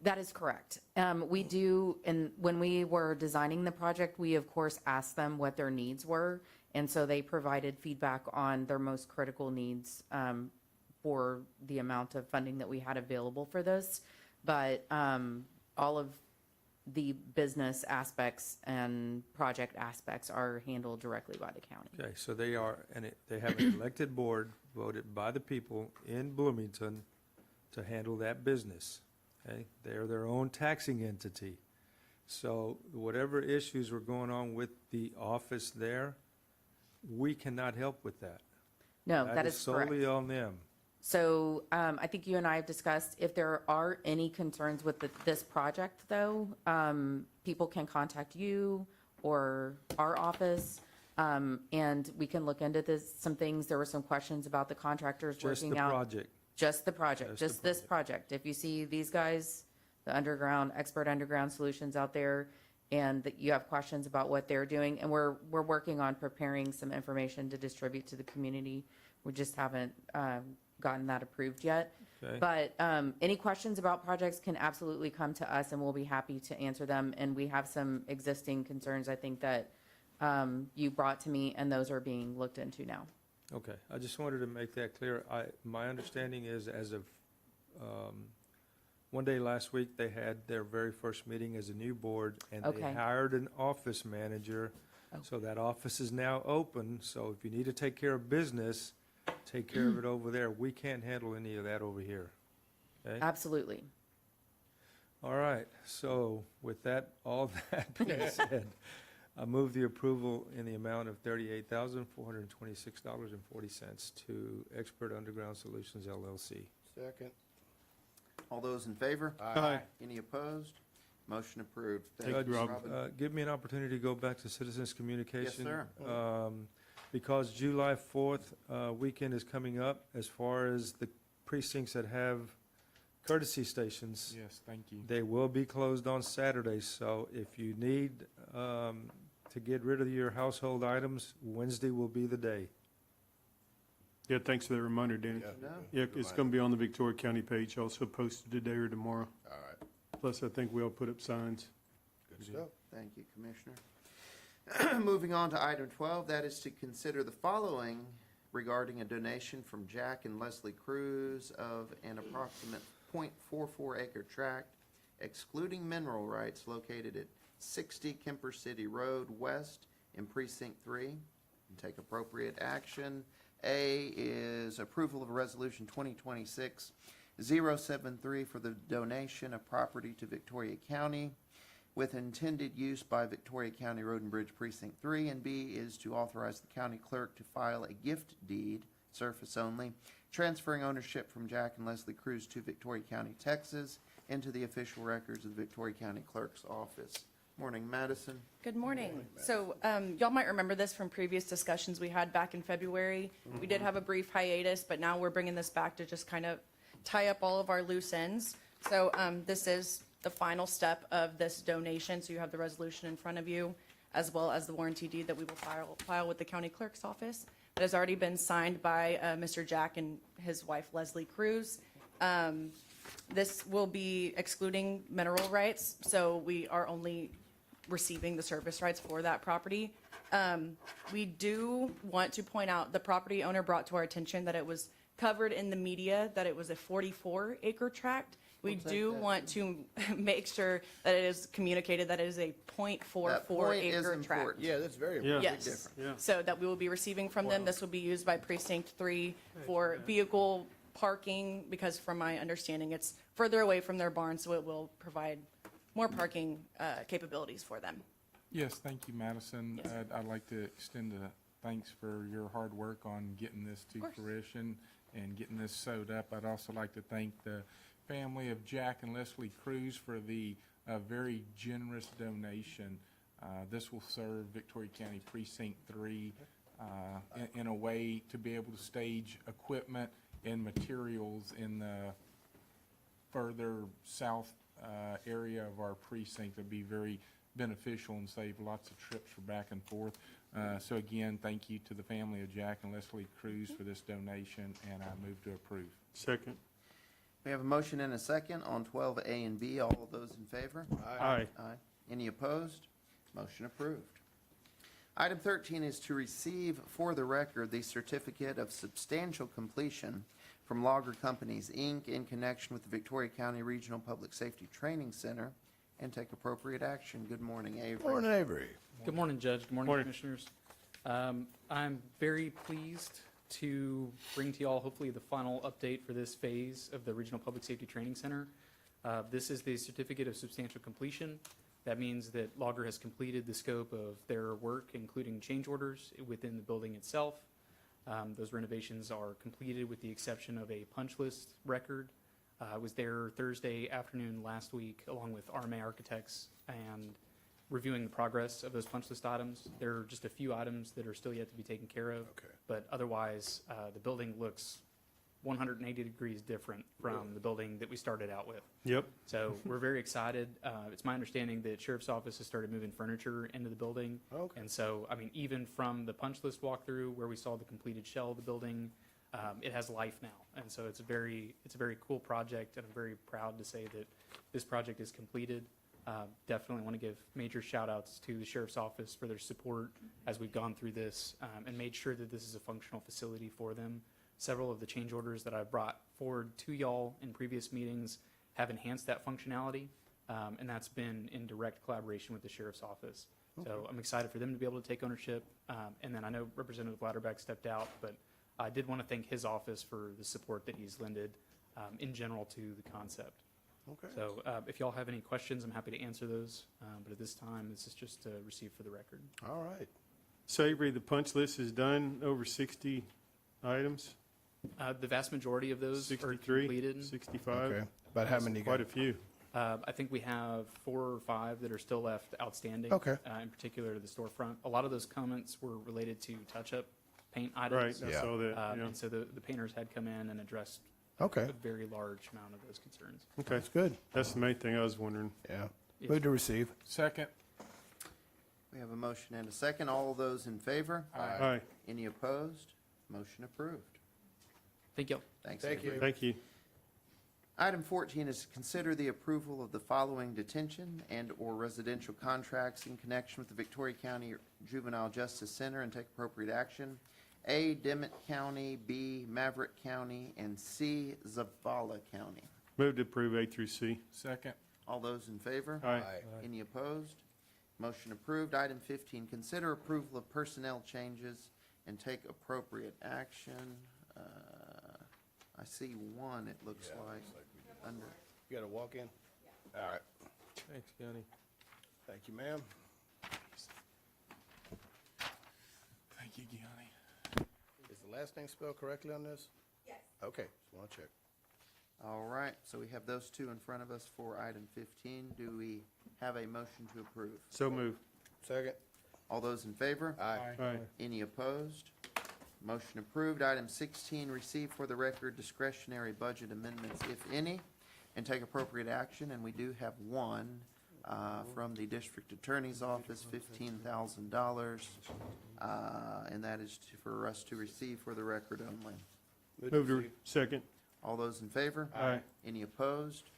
That is correct. We do, and when we were designing the project, we of course asked them what their needs were. And so they provided feedback on their most critical needs for the amount of funding that we had available for this. But all of the business aspects and project aspects are handled directly by the county. Okay, so they have an elected board voted by the people in Bloomington to handle that business. Okay, they're their own taxing entity. So whatever issues were going on with the office there, we cannot help with that. No, that is correct. solely on them. So I think you and I have discussed, if there are any concerns with this project, though, people can contact you or our office, and we can look into some things. There were some questions about the contractors Just working the out. project. Just the project, Just the just this project. If you see these guys, the Expert Underground Solutions out there, and that you have questions about what they're doing, and we're working on preparing some information to distribute to the community. We just haven't gotten that approved yet. Okay. But any questions about projects can absolutely come to us, and we'll be happy to answer them. And we have some existing concerns, I think, that you brought to me, and those are being looked into now. Okay, I just wanted to make that clear. My understanding is as of one day last week, they had their very first meeting as a new board, and they Okay. hired an office manager. So that office is now open, so if you need to take care of business, take care of it over there. We can't handle any of that over here. Okay? Absolutely. All right, so with that, all that being said, I move the approval in the amount of $38,426.40 to Expert Underground Solutions LLC. Second. All those in favor? Aye. Any opposed? Motion approved. Thank Judge, you, Robin. give me an opportunity to go back to citizens' communication. sir. Because July 4th weekend is coming up, as far as the precincts that have courtesy stations, Yes, thank you. they will be closed on Saturdays. So if you need to get rid of your household items, Wednesday will be the day. Yeah, thanks for that reminder, Danny. No? Yeah, it's going to be on the Victoria County page, also posted today or tomorrow. All right. Plus, I think we all put up signs. Good stuff. Thank you, Commissioner. Moving on to item 12, that is to consider the following regarding a donation from Jack and Leslie Cruz of an approximate .44 acre tract, excluding mineral rights, located at 60 Kemper City Road West in Precinct 3, and take appropriate action. A is approval of Resolution 2026-073 for the donation of property to Victoria County with intended use by Victoria County Road and Bridge Precinct 3, and B is to authorize the county clerk to file a gift deed, surface only, transferring ownership from Jack and Leslie Cruz to Victoria County, Texas, into the official records of the Victoria County Clerk's Office. Morning, Madison. Good morning. So y'all might remember this from previous discussions we had back in February. We did have a brief hiatus, but now we're bringing this back to just kind of tie up all of our loose ends. So this is the final step of this donation. So you have the resolution in front of you, as well as the warranty deed that we will file with the county clerk's office. It has already been signed by Mr. Jack and his wife Leslie Cruz. This will be excluding mineral rights, so we are only receiving the service rights for that property. We do want to point out, the property owner brought to our attention that it was covered in the media, that it was a 44 acre tract. We do want to make sure that it is communicated that it is a That point is .44 acre tract. important. Yeah, that's very Yeah. Yes. Yeah. So that we will be receiving from them. This will be used by Precinct 3 for vehicle parking, because from my understanding, it's further away from their barn, so it will provide more parking capabilities for them. Yes, thank you, Madison. Yes. I'd like to extend a thanks for your hard work on getting this to course. fruition and getting this sewed up. I'd also like to thank the family of Jack and Leslie Cruz for the very generous donation. This will serve Victoria County Precinct 3 in a way to be able to stage equipment and materials in the further south area of our precinct. Would be very beneficial and save lots of trips for back and forth. So again, thank you to the family of Jack and Leslie Cruz for this donation, and I move to approve. Second. We have a motion and a second on 12A and B. All of those in favor? Aye. Aye. Any opposed? Motion approved. Item 13 is to receive for the record the certificate of substantial completion from Logger Companies, Inc. in connection with the Victoria County Regional Public Safety Training Center and take appropriate action. Good morning, Avery. Morning, Avery. Good morning, Judge. Good morning, Morning. Commissioners. I'm very pleased to bring to you all hopefully the final update for this phase of the Regional Public Safety Training Center. This is the certificate of substantial completion. That means that Logger has completed the scope of their work, including change orders within the building itself. Those renovations are completed with the exception of a punch list record. I was there Thursday afternoon last week along with RMA Architects and reviewing the progress of those punch list items. There are just a few items that are still yet to be taken care of. Okay. But otherwise, the building looks 180 degrees different from the building that we started out with. Yep. So we're very excited. It's my understanding that Sheriff's Office has started moving furniture into the building. Okay. And so, I mean, even from the punch list walkthrough where we saw the completed shell of the building, it has life now. And so it's a very cool project, and I'm very proud to say that this project is completed. Definitely want to give major shout outs to the Sheriff's Office for their support as we've gone through this and made sure that this is a functional facility for them. Several of the change orders that I brought forward to y'all in previous meetings have enhanced that functionality, and that's been in direct collaboration with the Sheriff's Office. So I'm excited for them to be able to take ownership. And then I know Representative Louderback stepped out, but I did want to thank his office for the support that he's lended in general to the concept. Okay. So if y'all have any questions, I'm happy to answer those. But at this time, this is just to receive for the record. All right. So Avery, the punch list is done, over 60 items? The vast majority of those are 63, completed. 65? Okay. About how many you Quite got? a few. I think we have 4 or 5 that are still left outstanding. Okay. In particular, the storefront. A lot of those comments were related to touch-up paint items. Right, I Yeah. saw that, yeah. And so the painters had come in and addressed Okay. a very large amount of those concerns. Okay, That's good. that's the main thing I was wondering. Yeah. Yes. Move to receive. Second. We have a motion and a second. All of those in favor? Aye. Any opposed? Motion approved. Thank you. Thanks, Thank Avery. you. Thank you. Item 14 is to consider the approval of the following detention and/or residential contracts in connection with the Victoria County Juvenile Justice Center and take appropriate action. A, Dimmitt County, B, Maverick County, and C, Zavala County. Move to approve A through C. Second. All those in favor? Aye. Any opposed? Motion approved. Item 15, consider approval of personnel changes and take appropriate action. I see one, it looks like, under. You got to walk in? All right. Thanks, County. Thank you, ma'am. Thank you, Gianni. Is the last name spelled correctly on this? Yes. Okay, just want to check. All right, so we have those two in front of us for item 15. Do we have a motion to approve? So move. Second. All those in favor? Aye. Aye. Any opposed? Motion approved. Item 16, receive for the record discretionary budget amendments, if any, and take appropriate action. And we do have one from the District Attorney's Office, $15,000. And that is for us to receive for the record only. Move to, second. All those in favor? Aye. Any opposed?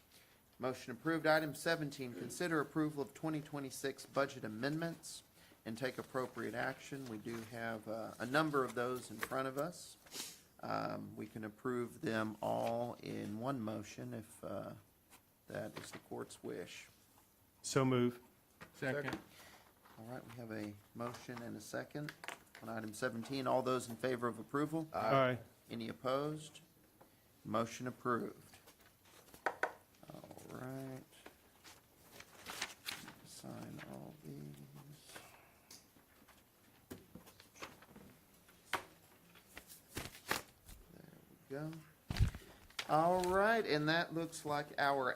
Motion approved. Item 17, consider approval of 2026 budget amendments and take appropriate action. We do have a number of those in front of us. We can approve them all in one motion if that is the court's wish. So move. Second. All right, we have a motion and a second on item 17. All those in favor of approval? Aye. Any opposed? Motion approved. All right. Sign all these. There we go. All right, and that looks like our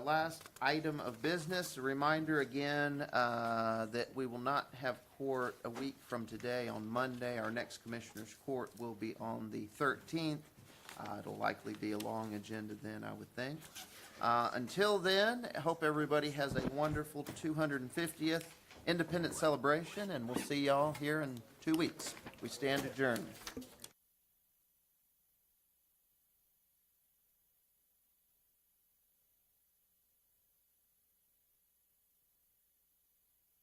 last item of business. A reminder again that we will not have court a week from today on Monday. Our next Commissioners' Court will be on the 13th. It'll likely be a long agenda then, I would think. Until then, I hope everybody has a wonderful 250th Independence celebration, and we'll see y'all here in 2 weeks. We stand adjourned.